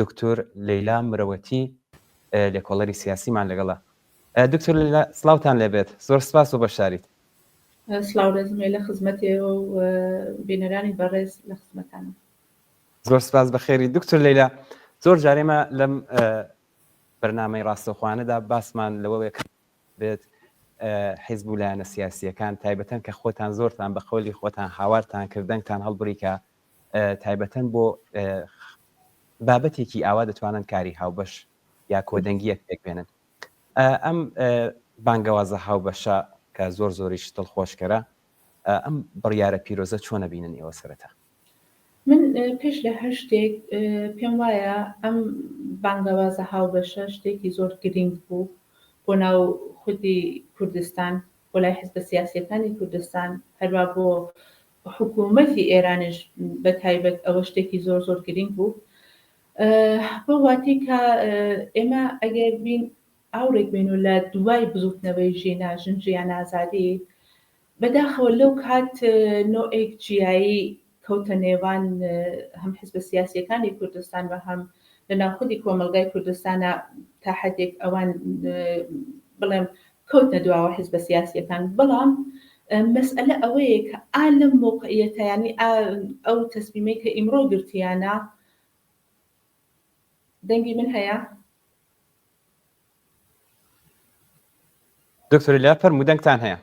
دکتۆر لەیلا مرەوەتی لێکۆڵەری سیاسیمان لەگەڵا. دکتۆر لەیلا سڵاوتان لێبێت، زۆر سپاس و بەشداریت. سلااو دەزمێ لە خزمەتێەوە و بینەرانی بەڕێز لە خزمەتانە. زۆر سپاس بەخێری. دکتۆر لەیلا، زۆر جارێمە لەم بەرنامەی ڕاستەوخوانەدا باسمان لەوەیە بێت حیزب و لایەنە سیاسیەکان تایبەتەن کە خۆتان زۆرتان بە قەولی خۆتان هاوارتان کردنتان هەڵبڕی کە تایبەتەن بۆ بابەتێکی ئاوا دەتوانن کاری هاوبەش یا کۆدەنگیەک پێکبێنن. ئەم بانگەوازە هاوبەشە کە زۆریش دڵخۆشکەرە، ئەم بڕیارە پیرۆزە چۆنە بینن ئێوە سەرەتا؟ من پێش لە هەر شتێک پێم وایە ئەم بانگەوازە هاوبەشە شتێکی زۆر گرنگ بوو بۆ ناو خودی کوردستان، بۆ لای حیزبە سیاسیەکانی کوردستان، هەروە بۆ حکوومەتی ئێرانش بە تایبەت ئەوە شتێکی زۆر گرنگ بوو. بۆ واتی کە ئێمە ئەگەر بین ئاورێک بین و لە دوای بزوتنەوەی ژێنا ژنجیان ئازادی بەداخەوە لەو کات نۆعێک جیایی کەوتە نێوان هەم حیزبە سیاسیەکانی کوردستان و هەم لە ناوخودی کۆمەلگای کوردستانە تا حدێک ئەوان بڵێم کەوتنە دواوە حیزبە سیاسیەکان. بەڵام مەسئلە ئەوەیە کە لەم موقعیەتە، یعنی ئەو تەسمیمەی کە ئیمڕۆ گرتیانە، دەنگی من هەیە؟ دکتۆر لەیلا فەرموو دەنگتان هەیە؟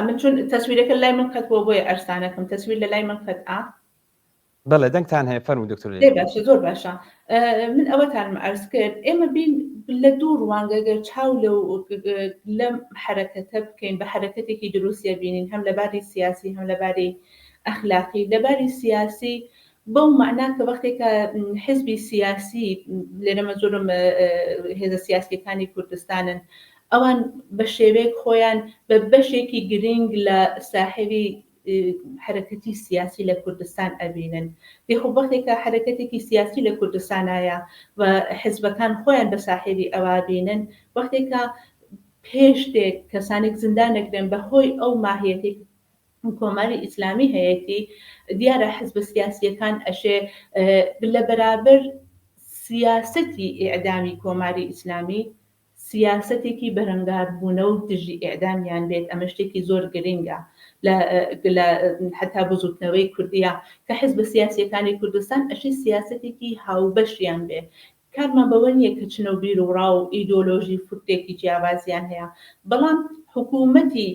من چون تەسویرەکە لای من قەتەوە بۆیە ئەرسانەکەم، تەسویر لە لای من قەت بەڵێ دەنگتان هەیە، فەرموو دکتۆر لێ باشە، زۆر باشە. من ئەوەتانم عەرز کرد، ئێمە بین لە دوو ڕوانگەگەر چاو لەم حرەکەتە بکەین، بە حرەکەتێکی دروستە بینین، هەم لەباری سیاسی هەم لەباری ئەخلاقی. لەباری سیاسی بەو مەعنا کە وەختێکە حیزبی سیاسی، لێرەمە زۆرم هێزە سیاسیەکانی کوردستانن، ئەوان بە شێوەیەک خۆیان بە بەشێکی گرنگ لە ساحەوی حرەکەتی سیاسی لە کوردستان ئەبینن. دێخۆ وەختێکە حرەکەتێکی سیاسی لە کوردستانایە و حیزبەکان خۆیان بە ساحێوی ئەوە بینن، وەختێکە پێشتێک کەسانێک زیندانەکرێن بەهۆی ئەو ماهیەتێک کۆماری ئیسلامی هەیەی، دیارە حیزبە سیاسیەکان ئەشێ لە بەرابەر سیاسەتی ئیعدامی کۆماری ئیسلامی سیاسەتێکی بەرەنگاربوونە و دژی ئیعدامیان بێت. ئەمە شتێکی زۆر گرنگە لە حتا بزوتنەوەی کوردیە کە حیزبە سیاسیەکانی کوردستان ئەشی سیاسەتێکی هاوبەشیان بێ. کارمان بەوە نییە کە چنە و بیر و ڕاو و ئیدۆلۆژی فورتێکی جیاوازیان هەیە، بەڵام حکوومەتی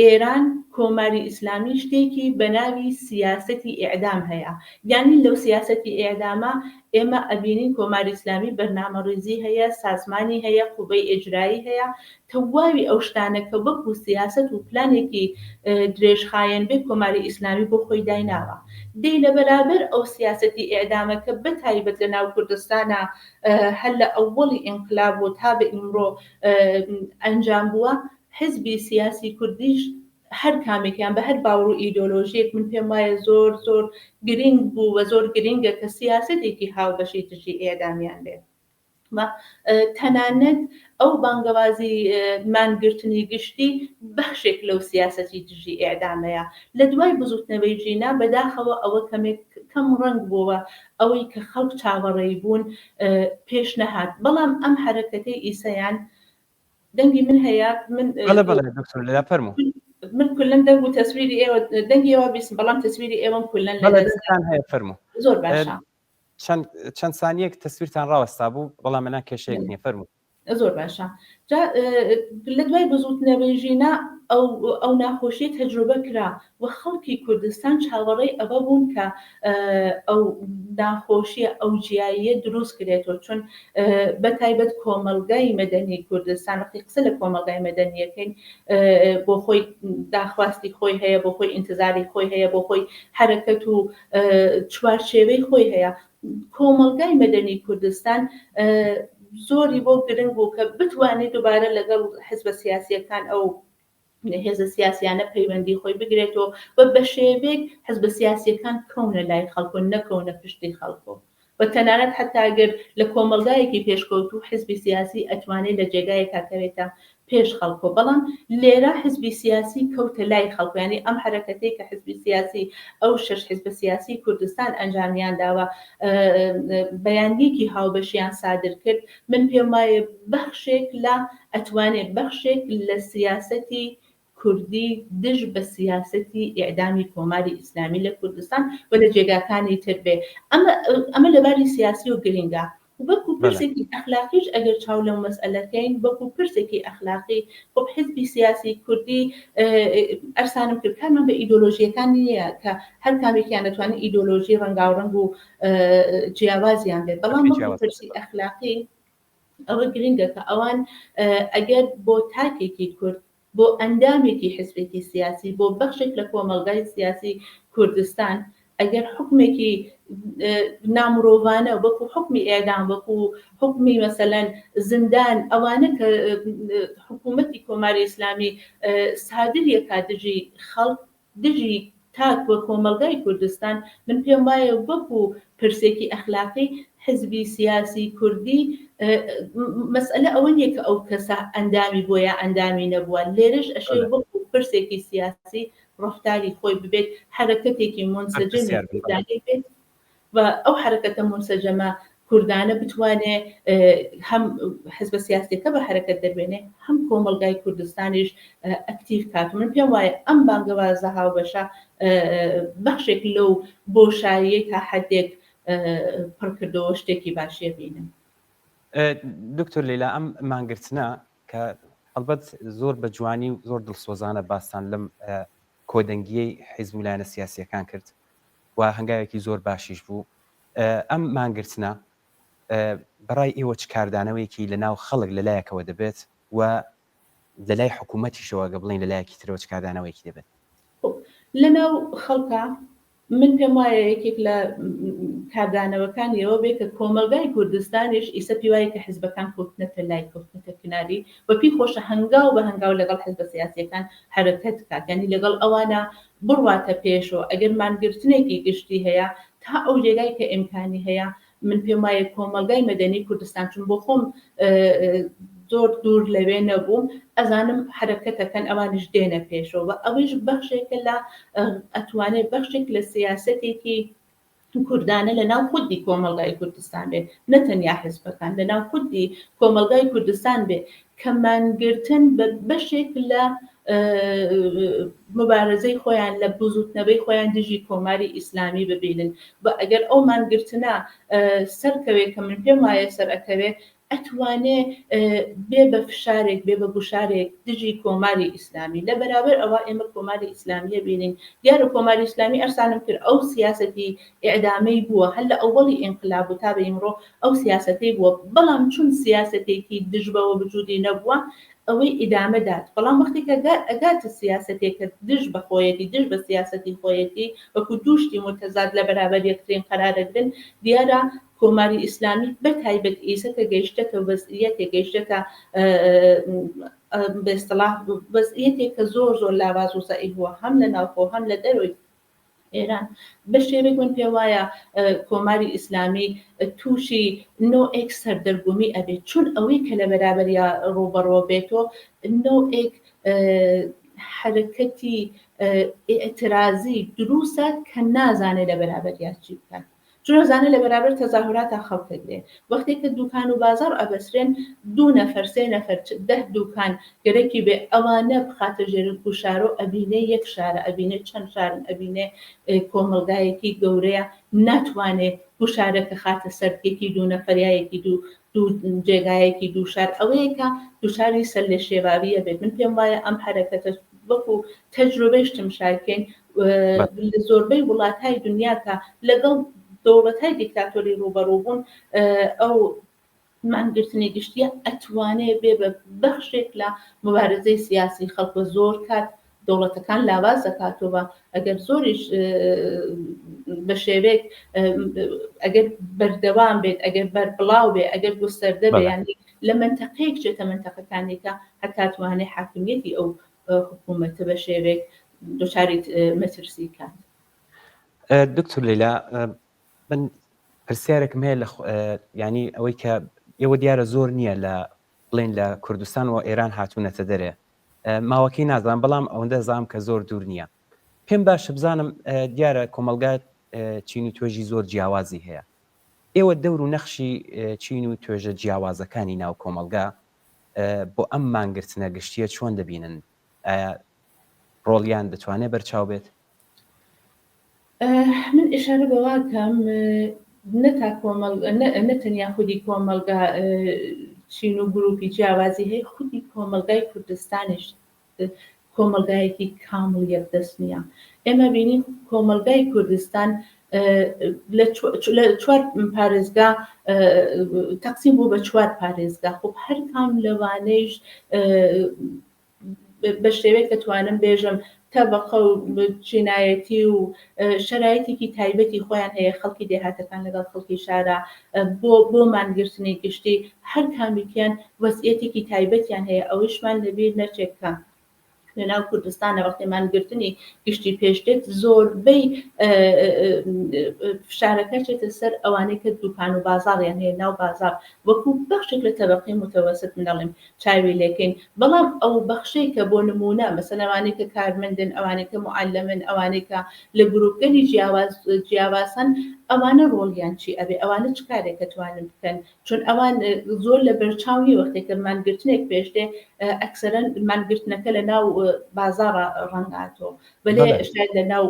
ئێران کۆماری ئیسلامی شتێکی بە ناوی سیاسەتی ئیعدام هەیە. یعنی لەو سیاسەتی ئیعدامە ئێمە ئەبینین کۆماری ئیسلامی بەرنامەڕێزی هەیە، سازمانی هەیە، قوبەی ئیجرایی هەیە، تەواوی ئەو شتانەکە وەکو سیاسەت و پلانێکی درێژخایەن بێت کۆماری ئیسلامی بۆ خۆی دایناوە. دەی لە بەرابەر ئەو سیاسەتی ئیعدامەکە بەتایبەت لە ناو کوردستانە هەر لە ئەووەڵی ئینقلاب و تا بە ئیمڕۆ ئەنجام بووە، حیزبی سیاسی کوردیش هەر کامێکیان بە هەر باوەڕ و ئیدۆلۆژیەک من پێم وایە زۆر گرنگ بوو و زۆر گرنگە کە سیاسەتێکی هاوبەشی دژی ئێدامیان بێت. تەنانەت ئەو بانگەوازی مانگرتنی گشتی بەخشێک لەو سیاسەتی دژی ئێدامەیە. لە دوای بزوتنەوەی ژینا بەداخەوە ئەوە کەم ڕەنگ بووە ئەوەی کە خەڵک چاوەڕێی بوون پێش نەهات. بەڵام ئەم حرەکەتەی ئیسەیان دەنگی من هەیە، من دکتۆر لەیلا فەرموو. من کلن دەنگ و تەسویری ئێوە دەنگی ئێوە بیستم، بەڵام تەسویری ئێوەم کلن لەدەستان هەیە، فەرموو. زۆر باشە. چەند سانیەک تەسویرتان ڕاوەستا بوو، بەڵام منە کێشەیەک نییە، فەرموو. زۆر باشە. لە دوای بزوتنەوەی ژینا ئەو ناخۆشیە تەجروبە کرا و خەڵکی کوردستان چاوەڕێی ئەوە بوون کە ئەو ناخۆشیە ئەو جیاییە دروست کرێتەوە، چون بەتایبەت کۆمەلگای مەدەنی کوردستان وەختی قسە لە کۆمەلگای مەدەنیەکەین بۆ خۆی داخواستی خۆی هەیە، بۆ خۆی ئینتزاری خۆی هەیە، بۆ خۆی حرەکەت و چوارچێوەی خۆی هەیە. کۆمەلگای مەدەنی کوردستان زۆری بۆ گرنگ بوو کە بتوانێت دووبارە لەگەڵ حیزبە سیاسیەکان ئەو هێزە سیاسیانە پەیوەندی خۆی بگرێتەوە و بە شێوەیەک حیزبە سیاسیەکان کەونە لای خەڵکو، نەکەونە پشتی خەڵکو. و تەنانەت حتا ئەگەر لە کۆمەڵگایەکی پێشکەوتوو حزبی سیاسی ئەتوانێت لە جێگایەکە کەوێتە پێش خەڵکۆ بەڵام لێرە حزبی سیاسی کەوتە لای خەڵکو ینی ئەم حرەکەتەی کە حزبی سیاسی ئەو 6 حزب سیاسی کوردستان ئەنجامیان داوە بەیانیەکی هاوبەشیان سادر کرد من پێم وایە بەخشێک لە ئەتوانێت بەخشێک لە سیاسەتی کوردی دژ بە سیاسەتی ئیعدامی کۆماری ئیسلامی لە کوردستان و لە جێگاکانی تر بێ ئەمە لەباری سیاسی و گرنگە وەکو پرسێکی ئەخلاقیش ئەگەر چاو لەو مەسئلەکەین وەکو پرسێکی ئەخلاقی خۆ حزبی سیاسی کوردی ئەرسانم کرد کارمان بە ئیدۆلۆژیەکان نییە کە هەر کامێکیان دەتوانێت ئیدۆلۆژی ڕەنگاوڕەنگ و جیاوازیان بێت بەڵام وەکو پرسی ئەخلاقی ئەوە گرنگە کە ئەوان ئەگەر بۆ تاکێکی کورد بۆ ئەندامێکی حزبێکی سیاسی بۆ بەخشێک لە کۆمەڵگای سیاسی کوردستان ئەگەر حکمێکی نامرۆڤانە وەکو حکمی ئێدام وەکو حکمی مەسەلەن زندان ئەوانە کە حکوومەتی کۆماری ئیسلامی سادریەکە دژی خەڵک دژی تاک وە کۆمەڵگای کوردستان من پێم وایە وەکو پرسێکی ئەخلاقی حزبی سیاسی کوردی مەسئلە ئەوە نیە کە ئەو کەسە ئەندامی بۆ یا ئەندامی نەبووە لێرەش ئەشێ وەکو پرسێکی سیاسی ڕفتاری خۆی ببێت حرەکەتێکی منسجم بێت و ئەو حرەکەتە منسجمە کوردانە بتوانێ هەم حزب سیاسیەکە بە حرەکەت دەبێنێ هەم کۆمەڵگای کوردستانیش ئەکتیڤ کات من پێم وایە ئەم بانگەوازە هاوبەشە بەخشێک لەو بۆشاییە تا حدێک پڕکردەوە شتێکی باشیە بینم. دکتۆر لەیلا ئەم مانگرتنە کە ئەلبەت زۆر بە جوانی و زۆر دڵسۆزانە باستان لەم کۆدەنگیەی حیزب و لایەنە سیاسیەکان کرد و هەنگاوێکی زۆر باشیش بوو. ئەم مانگرتنە بەڕای ئێوە چ کاردانەوەیەکی لە ناو خەڵک لەلایەکەوە دەبێت و لە لای حکوومەتیشەوە گە بڵین لەلایەکی ترەوە چ کاردانەوەیەکی دەبێت؟ لە ناو خەڵکە من پێم وایە یەکێک لە کاردانەوەکانیەوە بێت کە کۆمەلگای کوردستانیش ئیسە پێی وایە کە حیزبەکان کەوتنەتە لای کەوتنەتە کناری و پێی خۆشە هەنگاو بە هەنگاو لەگەڵ حیزبە سیاسیەکان حرەکەت بکات یعنی لەگەڵ ئەوانە بڕواتە پێشەوە ئەگەر مانگرتنێکی گشتی هەیە تا ئەو جێگای کە ئیمکانی هەیە من پێم وایە کۆمەلگای مەدەنی کوردستان چون بۆ خۆم زۆر دوور لەوێ نەبووم ئەزانم حرەکەتەکەن ئەوانش دێنە پێشەوە ئەوەش بەخشێکە لە ئەتوانێت بەخشێک لە سیاسەتێکی کوردانە لە ناو خودی کۆمەلگای کوردستان بێ نەتەنیا حیزبەکان لە ناو خودی کۆمەلگای کوردستان بێ کە مانگرتن بە بەشێک لە مبارزەی خۆیان لە بزوتنەوەی خۆیان دژی کۆماری ئیسلامی ببینن و ئەگەر ئەو مانگرتنە سەرکەوێت کە من پێم وایە سەرەکەوێ ئەتوانێ بێ بە فشارێک بێ بە گوشارێک دژی کۆماری ئیسلامی لە بەرابەر ئەوە ئێمە کۆماری ئیسلامیە بینین دیارە کۆماری ئیسلامی ئەرسانم کرد ئەو سیاسەتی ئیعدامی بووە هەر لە ئەوڵی ئینقلاب و تا بە ئیمڕۆ ئەو سیاسەتەی بووە بەڵام چون سیاسەتێکی دژبەوە وجودی نەبووە ئەوەی ئیدامە دات بەڵام وەختێکە ئەگاتە سیاسەتێکە دژ بە خۆیەتی دژ بە سیاسەتی خۆیەتی وەکو دووشتی متەزاد لە بەرابەر یەکترین قەرارەگرن دیارە کۆماری ئیسلامی بە تایبەت ئیسەکە گەیشتەکە وەزعیەتێک گەیشتەکە بە ئیستیلاح وەزعیەتێک کە زۆر زۆر لاواز و زەعیف بووە هەم لە ناوخۆ هەم لە دەروی ئێران بە شێوەیەک من پێ وایە کۆماری ئیسلامی تووشی نۆئێک سەردەرگومی ئەبێت چون ئەوەی کە لە بەرابەریە ڕوبەڕۆ بێتەوە نۆئێک حرەکەتی ئێعترازی دروسە کە نازانێت لە بەرابەریە چی بکات چونەزانە لە بەرابەر تەزاهوراتا خەڵکەگرێ وەختێک کە دوکان و بازار ئەبەسرێن 2 نەفەر 3 نەفەر 10 دوکان گەرەکی بێ ئەوانە بخاتە ژێر گوشارۆ ئەبینێ یەک شارە ئەبینێ چەند شارن ئەبینێ کۆمەلگایەکی گەورەیە ناتوانێت گوشارەکە خاتە سەرکێکی 2 نەفەریایەکی دوو جێگایەکی دوو شار ئەوەیەکە دووشاری سەر لە شێواویە بێت من پێم وایە ئەم حرەکەتە وەکو تەجروبەیشتم شارکەین لە زۆربەی وڵاتهای دنیا کە لەگەڵ دەوڵەتهای دیکتاتۆری ڕوبەڕووبوون ئەو مانگرتنی گشتیە ئەتوانێت بێ بە بەخشێک لە مبارزەی سیاسی خەڵک زۆر کات دەوڵەتەکان لاواز دەکاتەوە ئەگەر زۆریش بە شێوەیەک ئەگەر بەردەوام بێت ئەگەر بەربڵاو بێ ئەگەر گوستەردە بێ یانی لە منتەقەیەک چێتە منتەقەکانێکە هەتا توانێت حاکمیەتی ئەو حکوومەتە بە شێوەیەک دچاری مەترسی کات. دکتۆر لەیلا من پرسیارێکم هەیە ینی ئەوەی کە ئێوە دیارە زۆر نییە لە بڵێن لە کوردستان و ئێران هاتوونەتە دەرێ ماوەکەی نازانم بەڵام ئەوەندە زانام کە زۆر دوور نییە پێم باشە بزانم دیارە کۆمەلگات چین و توێژی زۆر جیاوازی هەیە ئێوە دەور و نەخشی چین و توێژە جیاوازەکانی ناو کۆمەلگا بۆ ئەم مانگرتنە گشتیە چۆن دەبینن ڕۆڵیان دەتوانێت بەرچاو بێت من ئشارە بەواکەم نەتەنیا خودی کۆمەلگا چین و گروپی جیاوازی هەیە خودی کۆمەلگای کوردستانیش کۆمەلگایەکی کامل یەکدەست نییە ئێمە بینین کۆمەلگای کوردستان لە 4 پارێزگا تەقسیم بوو بە 4 پارێزگا خب هەر کام لەوانەیش بە شێوەیەک دەتوانم بێژم تەبەقە و جینایەتی و شەرایەتێکی تایبەتی خۆیان هەیە خەڵکی دێهاتەکان لەگەڵ خەڵکی شارە بۆ مانگرتنی گشتی هەر کامیکیان وەزعەتێکی تایبەتیان هەیە ئەوەشمان لەبیر نەچێتکە لەناو کوردستانە وەختێ مانگرتنی گشتی پێشدێت زۆربەی فشارەکە چێتە سەر ئەوانەی کە دوکان و بازاڕیان هەیە ناو بازار وەکو بەخشێک لە تەبەقەی متەوەسط منەڵێم چاوی لێکەین بەڵام ئەو بەخشەی کە بۆ نمونە مەسەلەن ئەوانەی کە کارمەندن ئەوانەی کە معەلەمن ئەوانەی کە لە گروپگەلی جیاوازن ئەوانە ڕۆڵیان چی ئەبێ ئەوانە چ کارێک دەتوانن بکەن چون ئەوان زۆر لە بەرچاوی وەختێکە مانگرتنێک پێشدێ ئەکسەرەن مانگرتنەکە لە ناو بازاڕە ڕەنگاتەوە بەلێ شاید لە ناو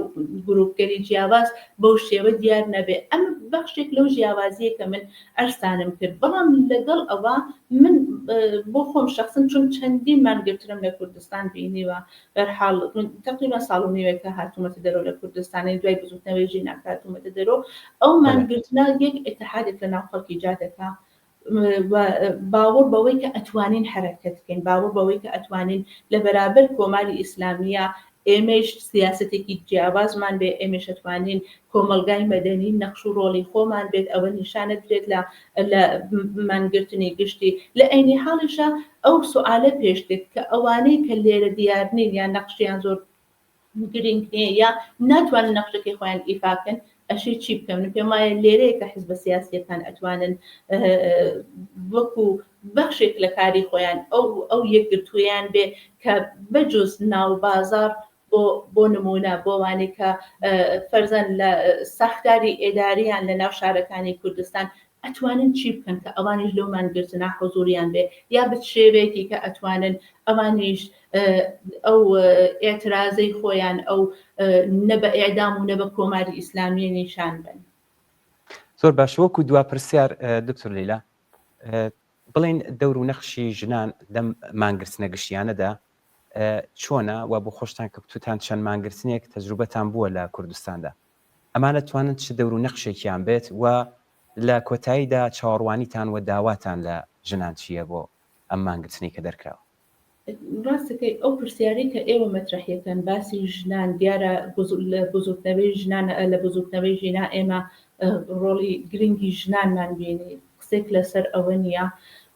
گروپگەلی جیاواز بەو شێوە دیار نەبێ ئەم بەخشێک لەو جیاوازیە کە من ئەرسانم کرد بەڵام لەگەڵ ئەوە من بۆ خۆم شخصن چون چەندین مانگرتنم لە کوردستان بینیوە بەرحاڵ تقریبا ساڵ و نیوەیەکە هاتوومەتە دەرەوە لە کوردستانی دوای بزوتنەوەی ژینە هاتوومەتە دەرەوە ئەو مانگرتنە یەک ئیتحادێک لە ناو خەڵکی جا دەکا باوەڕ بەوەی کە ئەتوانین حرەکەت بکەین باوەڕ بەوەی کە ئەتوانین لە بەرابەر کۆماری ئیسلامیە ئێمەش سیاسەتێکی جیاوازمان بێ ئێمەش ئەتوانین کۆمەلگای مەدەنی نەخش و ڕۆڵی خۆمان بێت ئەوە نیشانە درێت لە مانگرتنی گشتی لە عینی حاڵیشە ئەو سوالە پێشتێت کە ئەوانەی کە لێرە دیارنین یان نەخشیان زۆر گرنگ نییە یا ناتوانن نەخشەکەی خۆیان ئیفاکەن ئەشی چی بکەم پێم وایە لێرەیە کە حیزبە سیاسیەکان ئەتوانن وەکو بەخشێک لە کاری خۆیان ئەو یەکگرتوویان بێ کە بەجوز ناو بازار بۆ نمونە بۆ وانەی کە فەرزەن لە ساختاری ئێداریان لە ناو شارەکانی کوردستان ئەتوانن چی بکەن کە ئەوانیش لەو مانگرتنە حضوریان بێ یا بە شێوەیەکی کە ئەتوانن ئەوانیش ئەو ئێترازەی خۆیان ئەو نە بە ئێعدام و نە بە کۆماری ئیسلامی نیشان بن زۆر باش وەکو دوا پرسیار دکتۆر لیلا بڵین دەور و نەخشی ژنان لەم مانگرتنە گشتیانەدا چۆنە و بۆ خۆشتان کە بتوتان چەند مانگرتنێک تەجروبەتان بووە لە کوردستاندا ئەمانە توانن چ دەور و نەخشێکیان بێت و لە کۆتاییدا چاوەڕوانیتان و داواتان لە ژنان چییە بۆ ئەم مانگرتنی کە دەرکراوە ڕاستەکەی ئەو پرسیاری کە ئێوە مەترەحیەکەن باسی ژنان دیارە بزوتنەوەی ژنان لە بزوتنەوەی ژینا ئێمە ڕۆڵی گرنگی ژنانمان بینی قسێک لەسەر ئەوە نییە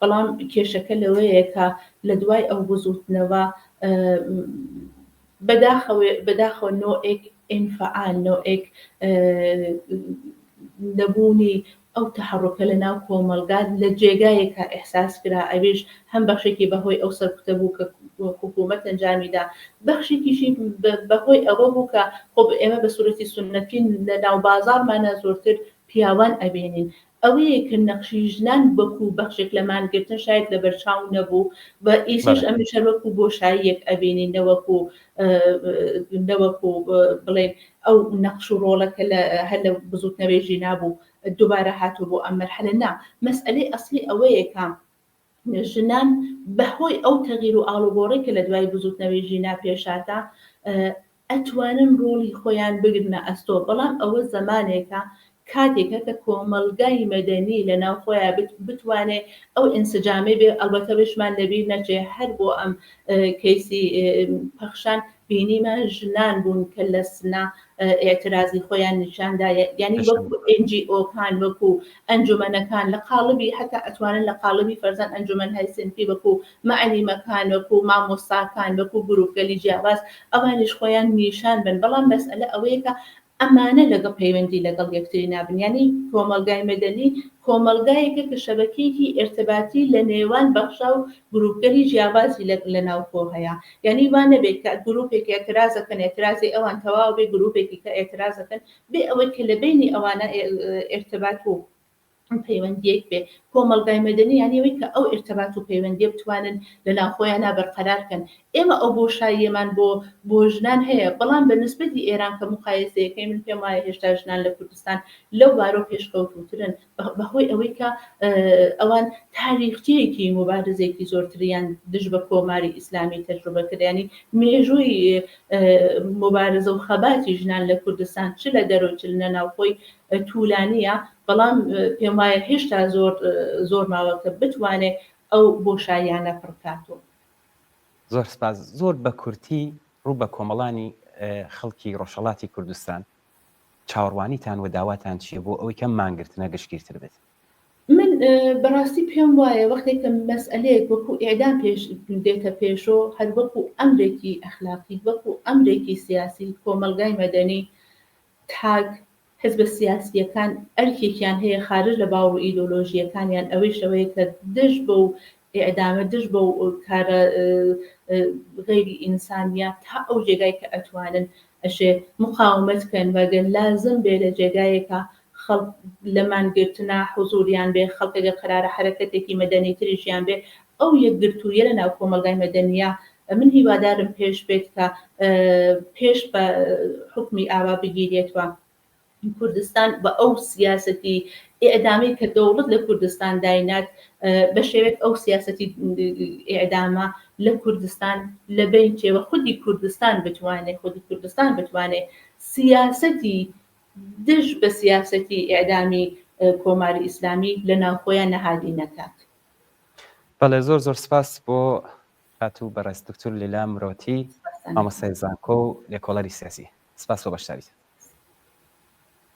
بەڵام کێشەکە لەوەیە کە لە دوای ئەو بزوتنەوە بەداخەوە نۆعێک ئینفعال نۆعێک نەبوونی ئەو تحرکە لە ناو کۆمەلگات لە جێگایەکە ئەحساس کرا ئەوێش هەم بەخشێکی بەهۆی ئەو سەرکوتە بوو کە حکوومەت ئەنجامیدا بەخشێکیشی بەهۆی ئەوە بوو کە خۆ ئێمە بە سوورەتی سونەتی لە ناو بازارمانە زۆرتر پیاوان ئەبێنین ئەوەیە کە نەخشی ژنان بەکو بەخشێک لە مانگرتن شاید لە بەرچاو نەبوو بە ئیسیش ئەمیش هەروەکو بۆشاییەک ئەبێنین نەوەکو بڵێن ئەو نەخش و ڕۆڵەکە هەر لە بزوتنەوەی ژینا بوو دووبارە هاتوو بۆ ئەم مەرحەلە نا مەسئلەی ئەسلی ئەوەیە کە ژنان بەهۆی ئەو تەغییر و ئاڵوگۆڕی کە لە دوای بزوتنەوەی ژینا پێشاتە ئەتوانن ڕۆڵی خۆیان بگرنە ئەستۆ بەڵام ئەوە زمانێکە کاتێکە کە کۆمەلگای مەدەنی لە ناو خۆیان بتوانێت ئەو ئینسجامێ بێ ئەلبەتە بشمان لەبیر نەچێ هەر بۆ ئەم کەیسی پەخشان بینیمە ژنان بوون کە لە سنا ئێعترازی خۆیان نیشاندا یعنی وەکو NGO-کان وەکو ئەنجومەنەکان لە قاڵبی حتا ئەتوانن لە قاڵبی فەرزەن ئەنجومەن هەیسنفی وەکو مەعەلیمەکان وەکو مامۆستاکان وەکو گروپگەلی جیاواز ئەوانیش خۆیان نیشان بن بەڵام مەسئلە ئەوەیە کە ئەمانە لەگەڵ پەیوەندی لەگەڵ یەکتری نابن ینی کۆمەلگای مەدەنی کۆمەلگایەکە کە شەبەکەیەکی ئێرتباتی لە نێوان بەخشا و گروپگەری جیاوازی لە ناوخۆ هەیە ینی وان نەبێت کە گروپێک ئێترازەکەن ئێترازی ئەوان تەواو بێ گروپێکی کە ئێترازەکەن بێ ئەوەی کە لە بینی ئەوانە ئێرتبات و پەیوەندیەک بێ کۆمەلگای مەدەنی یانیەوەی کە ئەو ئێرتبات و پەیوەندیە بتوانن لە ناوخۆیانە بەرقەرارکەن ئێمە ئەو بۆشاییەمان بۆ ژنان هەیە بەڵام بە نسبەتی ئێران کە مقایسەیەکەی من پێم وایە هێشتا ژنان لە کوردستان لەو بارۆ پێشکەوتوترن بەهۆی ئەوەی کە ئەوان تاریخچەیەکی مبارزێکی زۆرتریان دژ بە کۆماری ئیسلامی تەجروبە کردیانی مێژووی مبارزە و خەباتی ژنان لە کوردستان چ لە دەرەوە چ لە ناوخۆی توولانیە بەڵام پێم وایە هێشتا زۆر ماوەکە بتوانێت ئەو بۆشاییانە پڕکاتەوە. زۆر سپاس. زۆر بە کورتی ڕوو بە کۆمەڵانی خەڵکی ڕۆژهەڵاتی کوردستان چاوەڕوانیتان و داواتان چییە بۆ ئەوەی کەم مانگرتنە گشتگیرتر بێت؟ من بەڕاستی پێم وایە وەختێک کە مەسئلەیەک وەکو ئێدام پێش دێتە پێشۆ هەر وەکو ئەمرێکی ئەخلاقی وەکو ئەمرێکی سیاسی کۆمەلگای مەدەنی تاگ حزب سیاسیەکان ئەرکێکیان هەیە خارج لە باوەڕ و ئیدۆلۆژیەکانیان ئەوەی شەوەیە کە دژ بە و ئێدامە دژ بە و کارە غەیری ئینسانیە تا ئەو جێگای کە ئەتوانن ئەشێ مقاومەت بکەن وەگەر لازم بێ لە جێگایەکە خەڵک لەمانگرتنە حوزوریان بێ خەڵکەگە قرارە حرەکەتێکی مەدەنیتریشیان بێ ئەو یەکگرتوویە لە ناو کۆمەلگای مەدەنیە من هیوادارم پێش بێت کە پێش بە حکمی ئاوا بگیرێتوە کوردستان بە ئەو سیاسەتی ئێدامی کە دەوڵەت لە کوردستان داینات بە شێوێک ئەو سیاسەتی ئێدامە لە کوردستان لە بینچێوە خودی کوردستان بتوانێت سیاسەتی دژ بە سیاسەتی ئێدامی کۆماری ئیسلامی لە ناوخۆیان نەهادی نەکات. بەڵێ زۆر سپاس بۆ هاتوو بەڕێز دکتۆر لیلا مرۆتی مامۆستای زانکۆ و لێکۆڵەری سیاسی. سپاس بۆ بەشداریت.